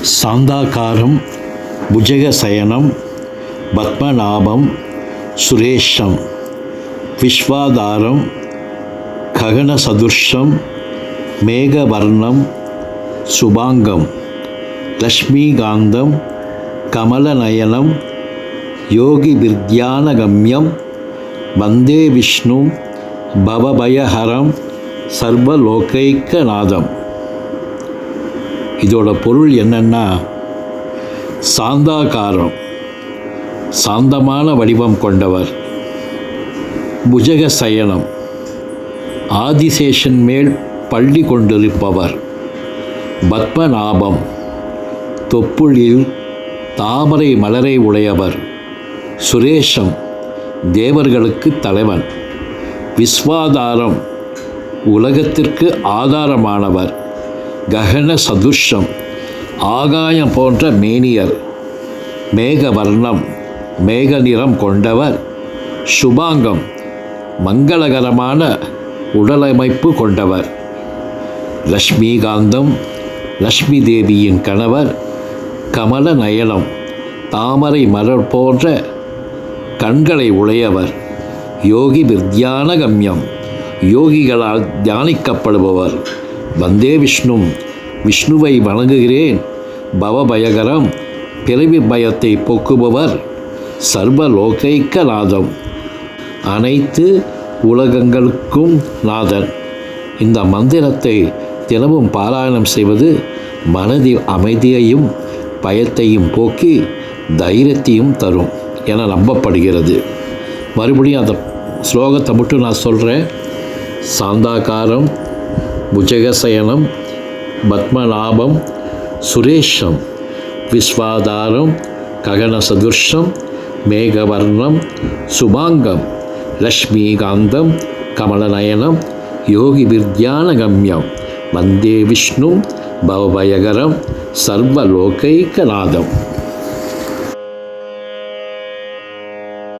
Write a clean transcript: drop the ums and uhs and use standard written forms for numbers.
சாந்தாகாரம் புஜகசயனம் பத்மநாபம் சுரேஷம் விஸ்வாதாரம் ககனசதுர்ஷம் மேகவர்ணம் சுபாங்கம் லக்ஷ்மீகாந்தம் கமலநயனம் யோகிவித்யானகம்யம் வந்தே விஷ்ணு பவபயஹரம் சர்வலோகைக்கநாதம். இதோட பொருள் என்னன்னா, சாந்தாகாரம் சாந்தமான வடிவம் கொண்டவர், புஜகசயனம் ஆதிசேஷன் மேல் பள்ளி கொண்டிருப்பவர், பத்மநாபம் தொப்புளில் தாமரை மலரை உடையவர், சுரேஷம் தேவர்களுக்கு தலைவன், விஸ்வாதாரம் உலகத்திற்கு ஆதாரமானவர், ககன சதுர்ஷம் ஆகாயம் போன்ற மேனியர், மேகவர்ணம் மேக நிறம் கொண்டவர், சுபாங்கம் மங்களகரமான உடலமைப்பு கொண்டவர், லக்ஷ்மீகாந்தம் லக்ஷ்மி தேவியின் கணவர், கமல நயனம் தாமரை மலர் போன்ற கண்களை உடையவர், யோகி வித்யானகம்யம் யோகிகளால் தியானிக்கப்படுபவர், வந்தே விஷ்ணு விஷ்ணுவை வணங்குகிறேன், பவபயகரம் பிறவி பயத்தை போக்குபவர், சர்வலோகைக்கநாதம் அனைத்து உலகங்களுக்கும் நாதன். இந்த மந்திரத்தை தினமும் பாராயணம் செய்வது மனதில் அமைதியையும் பயத்தையும் போக்கி தைரியத்தையும் தரும் என நம்பப்படுகிறது. மறுபடியும் அந்த ஸ்லோகத்தை மட்டும் நான் சொல்கிறேன். சாந்தாகாரம் புஜகசயனம் பத்மநாபம் சுரேஷம் விஸ்வாதாரம் ககனசதுர்ஷம் மேகவர்ணம் சுபாங்கம் லக்ஷ்மீகாந்தம் கமலநயனம் யோகிவித்யானகம்யம் வந்தே விஷ்ணு பவபயகரம் சர்வலோகைக்கநாதம்.